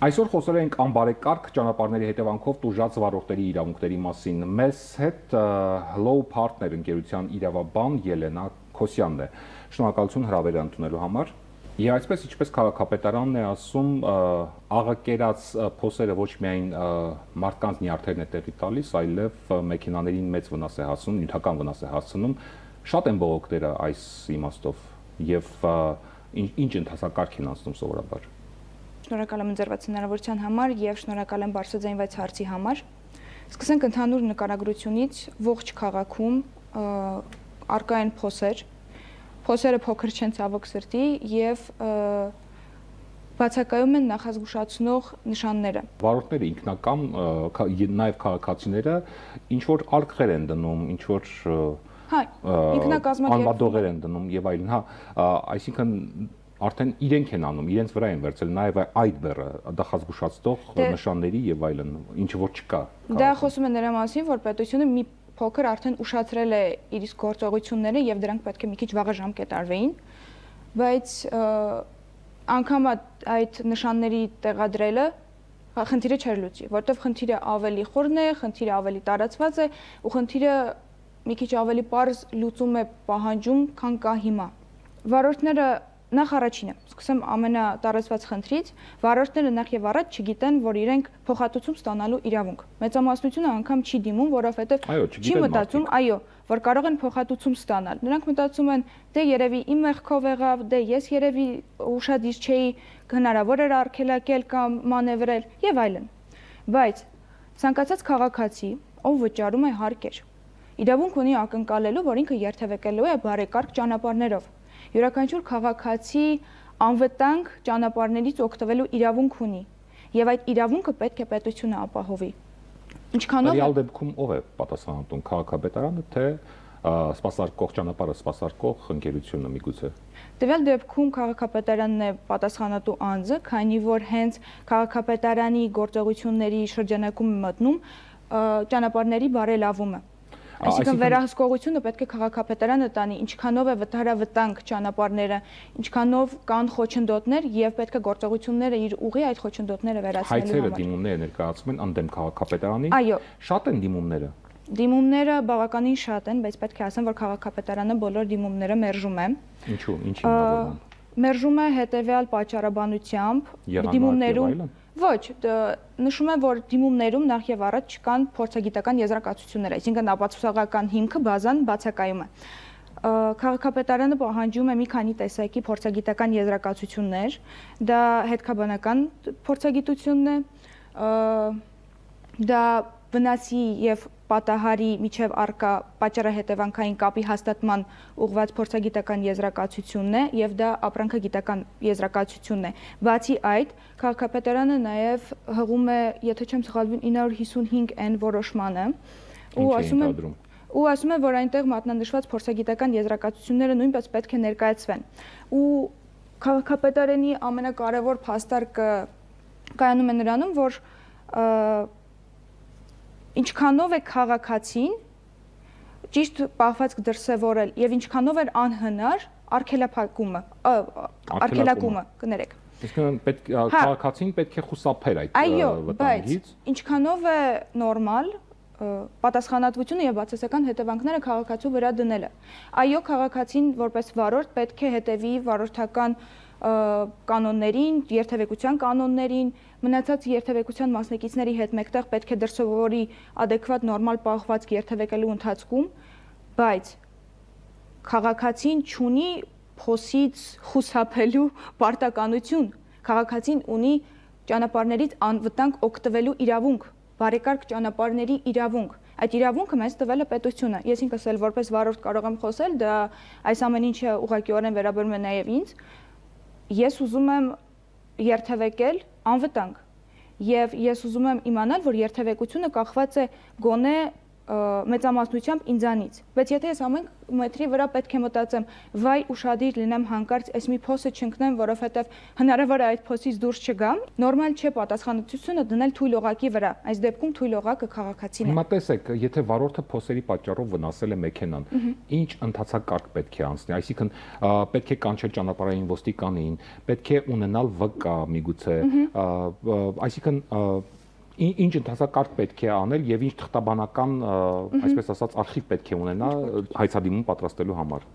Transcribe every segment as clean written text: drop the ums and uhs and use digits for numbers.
Այսօր խոսել ենք անբարեկարգ ճանապարհների հետևանքով տուժած վարորդների իրավունքների մասին։ Մեզ հետ Law Partner ընկերության իրավաբան Ելենա Քոսյանն է։ Շնորհակալություն հրավերը ընդունելու համար։ Եվ այսպես ինչպես քաղաքապետարանն է ասում, աղակերած փոսերը ոչ միայն մարդկանց նյարդերն է տեղի տալիս, այլև մեքենաներին մեծ վնաս է հասցնում, նյութական վնաս է հասցնում։ Շատ են բողոքները այս իմաստով եւ ինչ ընթացակարգ են անցնում սովորաբար։ Շնորհակալ եմ ընձեռված հնարավորության համար եւ շնորհակալ եմ բարձրաձայնված հարցի համար։ Սկսենք ընդհանուր նկարագրությունից ողջ քաղաքում արկա են փոսեր։ Փոսերը փոքր չեն ցավոք սրտի եւ բացակայում են նախազգուշացնող նշանները։ Վարորդները ինքնական նաեւ քաղաքացիները ինչ որ արկղեր են դնում, ինչ որ անմատողեր են դնում եւ այլն, հա, այսինքն արդեն իրենք են անում, իրենց վրա են վերցել նաև այդ բեռը, դախազգուշացնող նշանների եւ այլն, ինչ որ չկա։ Դա խոսում է նրա մասին, որ պետությունը մի փոքր արդեն ուշացրել է իր իսկ գործողությունները եւ դրանք պետք է մի քիչ վաղ ժամկետ արվեին, բայց անգամ այդ նշանների տեղադրելը խնդիրը չէր լուծի, որտեղ խնդիրը ավելի խորն է, խնդիրը ավելի տարածված է ու խնդիրը մի քիչ ավելի պարզ լուծում է պահանջում, քան կա հիմա։ Վարորդները Նախ առաջինը, սկսեմ ամենատարածված խնդրից, վարորդները նախ եւ առաջ չգիտեն, որ իրենք փոխհատուցում ստանալու իրավունք։ Մեծամասնությունը անգամ չի դիմում, որովհետեւ չի մտածում, որ կարող են փոխհատուցում ստանալ։ Նրանք մտածում են, դե երևի իմ մեղքով եղավ, դե ես երևի ուշադիր չէի, հնարավոր էր արգելակել կամ մանևրել եւ այլն։ Բայց ցանկացած քաղաքացի, ով վճարում է հարկեր, իրավունք ունի ակնկալելու, որ ինքը երթևեկելու է բարեկարգ ճանապարհներով։ Յուրաքանչյուր քաղաքացի անվտանգ ճանապարհներից օգտվելու իրավունք ունի եւ այդ իրավունքը պետք է պետությունը ապահովի։ Ինչքանով Ռեալ դեպքում ով է պատասխանատուն, քաղաքապետարանը թե սպասարկող ճանապարհը սպասարկող ընկերությունը միգուցե։ Տվյալ դեպքում քաղաքապետարանն է պատասխանատու անձը, քանի որ հենց քաղաքապետարանի գործողությունների շրջանակում է մտնում ճանապարհների բարելավումը։ Այսինքն վերահսկողությունը պետք է քաղաքապետարանը տանի, ինչքանով է վտարավտանգ ճանապարհները, ինչքանով կան խոչընդոտներ եւ պետք է գործողությունները իր ուղի այդ խոչընդոտները վերացնելու համար։ Հայցերը դիմումներ ներկայացում են ընդդեմ քաղաքապետարանին։ Այո։ Շատ են դիմումները։ Դիմումները բավականին շատ են, բայց պետք է ասեմ, որ քաղաքապետարանը բոլոր դիմումները մերժում է։ Ինչու՞, ինչի հիմնավորմամբ։ Մերժում է հետեւյալ պատճառաբանությամբ, դիմումներում Ոչ, նշում է, որ դիմումներում նախ եւ առաջ չկան փորձագիտական եզրակացություններ, այսինքն ապացուցողական հիմքը բազան բացակայում է։ Քաղաքապետարանը պահանջում է մի քանի տեսակի փորձագիտական եզրակացություններ, դա հետքաբանական փորձագիտությունն է, դա վնասի եւ պատահարի միջև արկա պատճառահետևանքային կապի հաստատման ուղղված փորձագիտական եզրակացությունն է եւ դա ապրանքագիտական եզրակացությունն է։ Բացի այդ, քաղաքապետարանը նաեւ հղում է, եթե չեմ սխալվում, 955N որոշմանը ու ասում է, որ այնտեղ մատնանշված փորձագիտական եզրակացությունները նույնպես պետք է ներկայացվեն։ Ու քաղաքապետարանի ամենակարևոր փաստարկը կայանում է նրանում, որ ինչքանով է քաղաքացին ճիշտ պահվածք դրսևորել եւ ինչքանով էր անհնար արգելակումը, կներեք։ Իսկ քաղաքացին պետք է խուսափեր այդ վտանգից։ Բայց ինչքանով է նորմալ պատասխանատվությունը եւ բացասական հետևանքները քաղաքացու վրա դնելը։ Այո, քաղաքացին որպես վարորդ պետք է հետևի վարորդական կանոններին, երթևեկության կանոններին, մնացած երթևեկության մասնակիցների հետ մեկտեղ պետք է դրսևորի adekvat նորմալ պահվածք երթևեկելու ընթացքում, բայց քաղաքացին չունի փոսից խուսափելու պարտականություն։ Քաղաքացին ունի ճանապարհներից անվտանգ օգտվելու իրավունք, բարեկարգ ճանապարհների իրավունք։ Այդ իրավունքը մեզ տվել է պետությունը։ Ես ինքս էլ որպես վարորդ կարող եմ խոսել, դա այս ամեն ինչը ուղղակիորեն վերաբերում է նաև ինձ։ Ես ուզում եմ երթևեկել անվտանգ եւ ես ուզում եմ իմանալ, որ երթևեկությունը կախված է գոնե մեծամասնությամբ ինձանից, բայց եթե ես ամեն մետրի վրա պետք է մտածեմ, վայ ուշադիր լինեմ հանկարծ այս մի փոսը չընկնեմ, որովհետև հնարավոր է այդ փոսից դուրս չգամ, նորմալ չէ պատասխանատվությունը դնել թույլ օղակի վրա, այս դեպքում թույլ օղակը քաղաքացին է։ Հիմա տեսեք, եթե վարորդը փոսերի պատճառով վնասել է մեքենան, ինչ ընթացակարգ պետք է անցնի, այսինքն պետք է կանչել ճանապարհային ոստիկանին, պետք է ունենալ վկա միգուցե, այսինքն ինչ ընթացակարգ պետք է անել եւ ինչ թղթաբանական, այսպես ասած, արխիվ պետք է ունենա հայցադիմում պատրաստելու համար։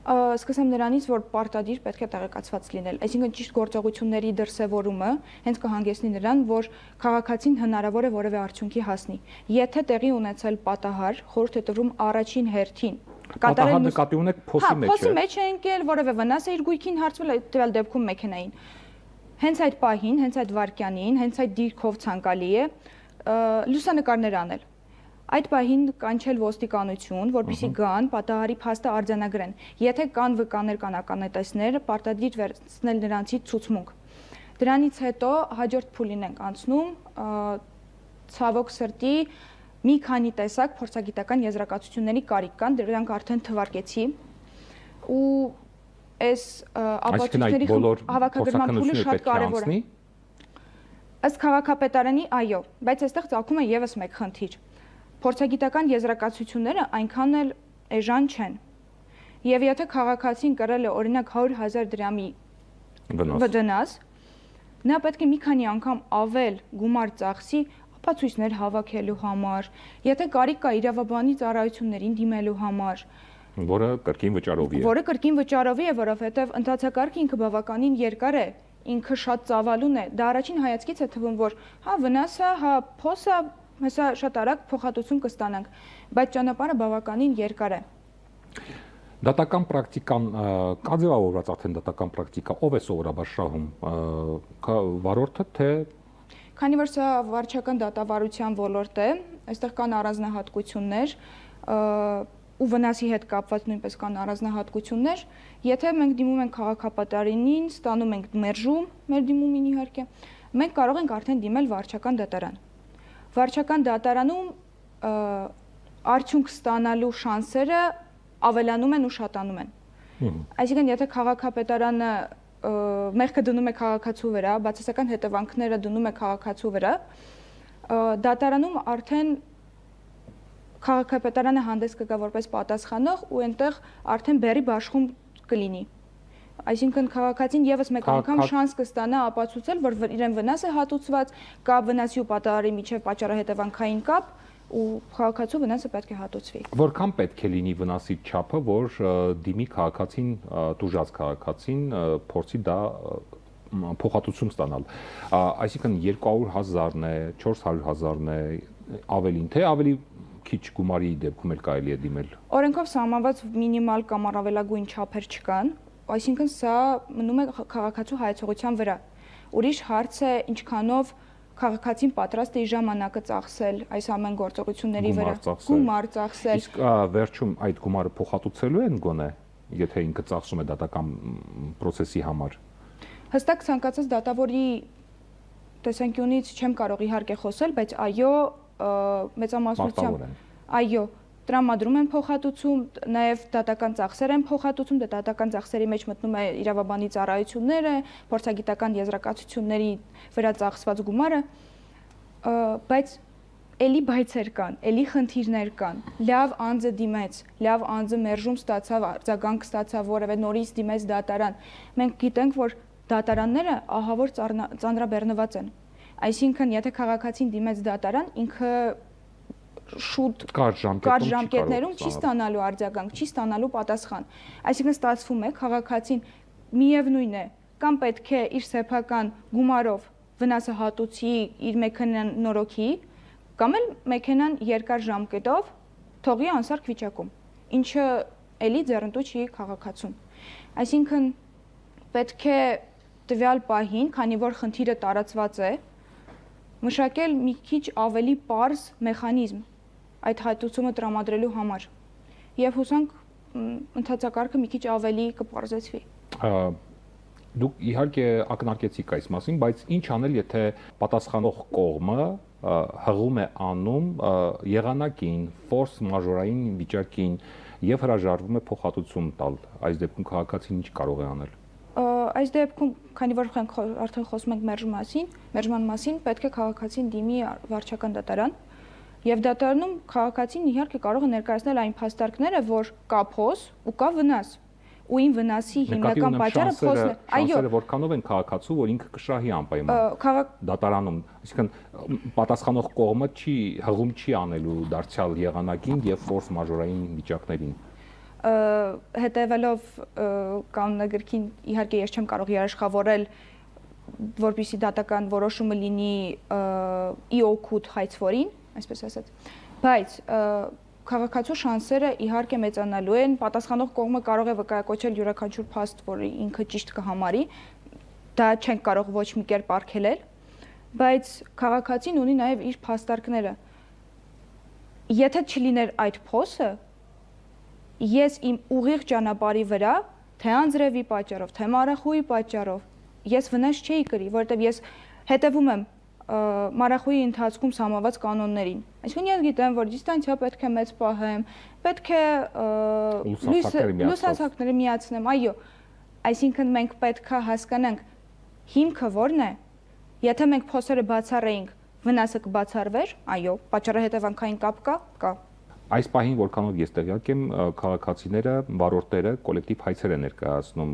Սկսեմ նրանից, որ պարտադիր պետք է տեղեկացված լինել, այսինքն ճիշտ գործողությունների դրսևորումը հենց կհանգեցնի նրան, որ քաղաքացին հնարավոր է որևէ արդյունքի հասնի։ Եթե տեղի ունեցել պատահար, խորհուրդ է տրվում առաջին հերթին պատահար նկատի ունեք փոսի մեջ է։ Փոսի մեջ է ընկել, որևէ վնաս է իր գույքին հարցվել, տվյալ դեպքում մեքենային։ Հենց այդ պահին, հենց այդ վայրկյանին, հենց այդ դիրքով ցանկալի է լուսանկարներ անել։ Այդ պահին կանչել ոստիկանություն, որպեսզի գան պատահարի փաստը արձանագրեն։ Եթե կան վկաներ, կան ականատեսներ, պարտադիր վերցնել նրանցից ցուցմունք։ Դրանից հետո հաջորդ փուլին ենք անցնում, ցավոք սրտի մի քանի տեսակ փորձագիտական եզրակացությունների կարիք կան, դրանք արդեն թվարկեցի ու այս ապացույցների հավաքագրման փուլը շատ կարևոր է։ Ըստ քաղաքապետարանի, այո, բայց այստեղ ծագում է եւս մեկ խնդիր։ Փորձագիտական եզրակացությունները այնքան էլ էժան չեն։ Եվ եթե քաղաքացին կրել է օրինակ 100,000 դրամի վնաս, նա պետք է մի քանի անգամ ավել գումար ծախսի ապացույցներ հավաքելու համար, եթե կարիք կա իրավաբանի ծառայություններին դիմելու համար, որը կրկին վճարովի է։ Որը կրկին վճարովի է, որովհետև ընթացակարգը ինքը բավականին երկար է, ինքը շատ ծավալուն է։ Դա առաջին հայացքից է թվում, որ հա վնաս է, հա փոս է, հեսա շատ արագ փոխհատուցում կստանանք, բայց ճանապարհը բավականին երկար է։ Դատական պրակտիկան կա ձևավորված արդեն դատական պրակտիկա, ով է սովորաբար շահում, վարորդը թե Քանի որ սա վարչական դատավարության ոլորտ է, այստեղ կան առանձնահատկություններ, ու վնասի հետ կապված նույնպես կան առանձնահատկություններ, եթե մենք դիմում ենք քաղաքապետարանին, ստանում ենք մերժում, մեր դիմումին իհարկե, մենք կարող ենք արդեն դիմել վարչական դատարան։ Վարչական դատարանում արդյունք ստանալու շանսերը ավելանում են ու շատանում են։ Այսինքն, եթե քաղաքապետարանը մեղքը դնում է քաղաքացու վրա, բացասական հետևանքները դնում է քաղաքացու վրա, դատարանում արդեն քաղաքապետարանը հանդես կգա որպես պատասխանող ու այնտեղ արդեն բերի բաշխում կլինի։ Այսինքն քաղաքացին եւս մեկ անգամ շանս կստանա ապացուցել, որ իրեն վնաս է հատուցված, կա վնասի ու պատահարի միջև պատճառահետևանքային կապ ու քաղաքացու վնասը պետք է հատուցվի։ Որքան պետք է լինի վնասի չափը, որ դիմի քաղաքացին, տուժած քաղաքացին փորձի դա փոխհատուցում ստանալ։ Այսինքն 200,000-ն է, 400,000-ն է, ավելին, թե ավելի քիչ գումարի դեպքում էլ կարելի է դիմել։ Օրենքով սահմանված մինիմալ կամ առավելագույն չափեր չկան, այսինքն սա մնում է քաղաքացու հայեցողության վրա։ Ուրիշ հարց է ինչքանով քաղաքացին պատրաստ է իր ժամանակը ծախսել այս ամեն գործողությունների վրա, գումար ծախսել։ Իսկ վերջում այդ գումարը փոխհատուցելու են գոնե, եթե ինքը ծախսում է դատական process-ի համար։ Հստակ ցանկացած դատավորի տեսանկյունից չեմ կարող իհարկե խոսել, բայց այո, մեծամասնությամբ այո, տրամադրում են փոխհատուցում, նաև դատական ծախսեր են փոխհատուցում, դատական ծախսերի մեջ մտնում է իրավաբանի ծառայությունները, փորձագիտական եզրակացությունների վրա ծախսված գումարը, բայց էլի բայցեր կան, էլի խնդիրներ կան։ Լավ անձը դիմեց, լավ անձը մերժում ստացավ, արձագանք ստացավ, որևէ նորից դիմեց դատարան։ Մենք գիտենք, որ դատարանները ահավոր ծանրաբեռնված են։ Այսինքն, եթե քաղաքացին դիմեց դատարան, ինքը շուտ կար ժամկետներում չի ստանալու արձագանք, չի ստանալու պատասխան։ Այսինքն ստացվում է քաղաքացին միևնույն է, կամ պետք է իր սեփական գումարով վնասը հատուցի, իր մեքենան նորոգի, կամ էլ մեքենան երկար ժամկետով թողի անսարք վիճակում, ինչը էլի ձեռնտու չի քաղաքացուն։ Այսինքն պետք է տվյալ պահին, քանի որ խնդիրը տարածված է, մշակել մի քիչ ավելի պարզ մեխանիզմ այդ հատուցումը տրամադրելու համար եւ հուսանք ընթացակարգը մի քիչ ավելի կպարզեցվի։ Դուք իհարկե ակնարկեցիք այս մասին, բայց ինչ անել, եթե պատասխանող կողմը հղում է անում եղանակին, ֆորս մաժորային վիճակին եւ հրաժարվում է փոխհատուցում տալ, այս դեպքում քաղաքացին ինչ կարող է անել։ Այս դեպքում, քանի որ արդեն խոսում ենք մերժման մասին, պետք է քաղաքացին դիմի վարչական դատարան, եւ դատարանում քաղաքացին իհարկե կարող է ներկայացնել այն փաստարկները, որ կա փոս ու կա վնաս, ու ին վնասի հիմնական պատճառը փոսն է։ Այո, որքանով են քաղաքացու, որ ինքը կշահի անպայման դատարանում, այսինքն պատասխանող կողմը հղում չի անելու դարձյալ եղանակին եւ ֆորս մաժորային վիճակներին։ Հետևելով կանոնագրքին, իհարկե ես չեմ կարող երաշխավորել, որպեսզի դատական որոշումը լինի ի օգուտ հայցվորին, այսպես ասած, բայց քաղաքացու շանսերը իհարկե մեծանալու են, պատասխանող կողմը կարող է վկայակոչել յուրաքանչյուր փաստ, որը ինքը ճիշտ կհամարի, դա չենք կարող ոչ մի կերպ արգելել, բայց քաղաքացին ունի նաև իր փաստարկները։ Եթե չլիներ այդ փոսը, ես իմ ուղիղ ճանապարհի վրա, թե անձրևի պատճառով, թե մարախուի պատճառով, ես վնաս չէի կրի, որովհետև ես հետևում եմ մարախուի ընթացքում սահմանված կանոններին։ Այսինքն ես գիտեմ, որ դիստանցիա պետք է մեծ պահեմ, պետք է լուսացակները միացնեմ, այո։ Այսինքն մենք պետք է հասկանանք հիմքը որն է, եթե մենք փոսերը բացառեինք, վնասը կբացառվեր, այո, պատճառահետևանքային կապ կա։ Այս պահին, որքանով ես տեղյակ եմ, քաղաքացիները, վարորդները կոլեկտիվ հայցեր են ներկայացնում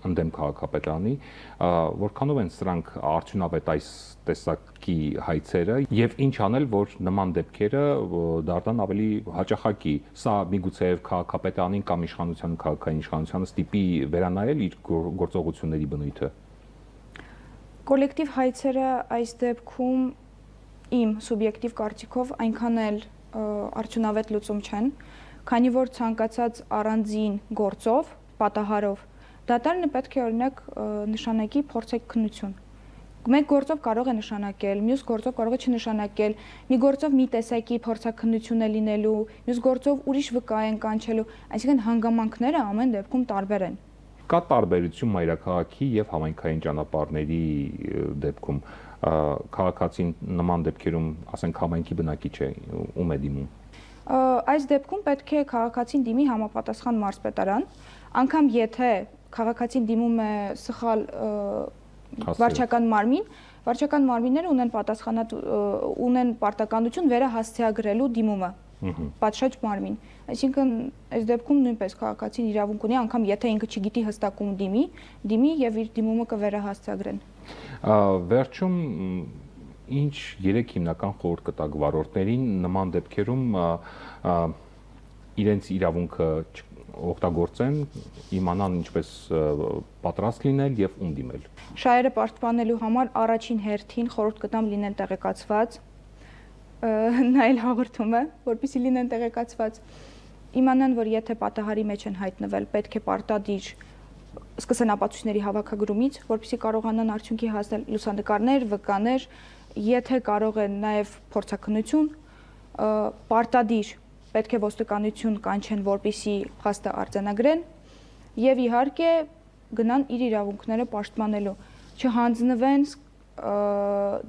ընդդեմ քաղաքապետարանի, որքանով են սրանք արդյունավետ այս տեսակի հայցերը եւ ինչ անել, որ նման դեպքերը դառնան ավելի հաճախակի։ Սա միգուցեև քաղաքապետարանին կամ իշխանության քաղաքային իշխանությանը ստիպի վերանայել իր գործողությունների բնույթը։ Կոլեկտիվ հայցերը այս դեպքում իմ սուբյեկտիվ կարծիքով այնքան էլ արդյունավետ լուծում չեն, քանի որ ցանկացած առանձին գործով, պատահարով, դատարանը պետք է օրինակ նշանակի փորձաքննություն։ Մեկ գործով կարող է նշանակել, մյուս գործով կարող է չնշանակել, մի գործով մի տեսակի փորձաքննություն է լինելու, մյուս գործով ուրիշ վկա են կանչելու, այսինքն հանգամանքները ամեն դեպքում տարբեր են։ Կա տարբերություն մայրաքաղաքի եւ համայնքային ճանապարհների դեպքում քաղաքացին նման դեպքերում, ասենք, համայնքի բնակիչ է, ում է դիմում։ Այս դեպքում պետք է քաղաքացին դիմի համապատասխան մարզպետարան, անգամ եթե քաղաքացին դիմում է սխալ վարչական մարմին, վարչական մարմինները ունեն պարտականություն վերահասցեագրելու դիմումը, պատշաճ մարմին։ Այսինքն այս դեպքում նույնպես քաղաքացին իրավունք ունի, անգամ եթե ինքը չգիտի հստակում դիմի եւ իր դիմումը կվերահասցեագրեն։ Վերջում ինչ 3 հիմնական խորհուրդ կտակ վարորդներին նման դեպքերում իրենց իրավունքը օգտագործեն, իմանան ինչպես պատրաստ լինել եւ ում դիմել։ Շահերը պաշտպանելու համար առաջին հերթին խորհուրդ կտամ լինեն տեղեկացված, նայել հաղորդումը, որպեսզի լինեն տեղեկացված, իմանան, որ եթե պատահարի մեջ են հայտնվել, պետք է պարտադիր սկսեն ապացույցների հավաքագրումից, որպեսզի կարողանան արդյունքի հասնել լուսանկարներ, վկաներ, եթե կարող են նաև փորձաքննություն, պարտադիր պետք է ոստիկանություն կանչեն, որպեսզի փաստը արձանագրեն եւ իհարկե գնան իր իրավունքները պաշտպանելու, չհանձնվեն,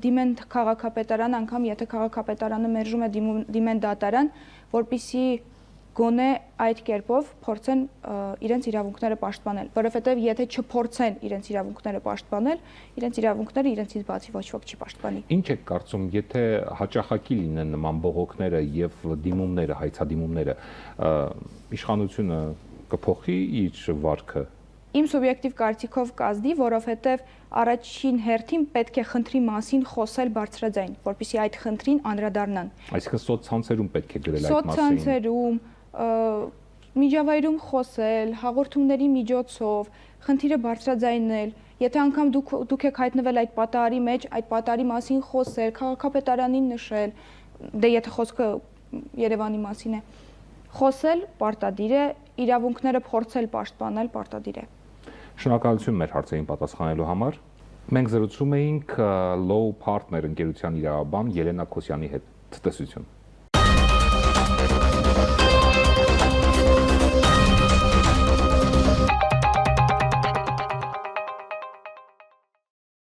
դիմեն քաղաքապետարան, անգամ եթե քաղաքապետարանը մերժում է, դիմեն դատարան, որպեսզի գոնե այդ կերպով փորձեն իրենց իրավունքները պաշտպանել, որովհետև եթե չփորձեն իրենց իրավունքները պաշտպանել, իրենց իրավունքները իրենցից բացի ոչ ոք չի պաշտպանի։ Ինչ եք կարծում, եթե հաճախակի լինեն նման բողոքները եւ դիմումները, հայցադիմումները, իշխանությունը կփոխի իր վարքը։ Իմ սուբյեկտիվ կարծիքով կազդի, որովհետև առաջին հերթին պետք է խնդրի մասին խոսել բարձրաձայն, որպեսզի այդ խնդրին անդրադառնան։ Այսինքն սոցցանցերում պետք է գրել այդ մասին։ Սոցցանցերում, միջավայրում խոսել, հաղորդումների միջոցով, խնդիրը բարձրաձայնել, եթե անգամ դուք եք հայտնվել այդ պատահարի մեջ, այդ պատահարի մասին խոսել, քաղաքապետարանին նշել, դե եթե խոսքը Երևանի մասին է, խոսել պարտադիր է, իրավունքները փորձել պաշտպանել պարտադիր է։ Շնորհակալություն մեր հարցերին պատասխանելու համար։ Մենք զրուցում էինք Law Partner ընկերության իրավաբան Ելենա Քոսյանի հետ։ Ցտեսություն։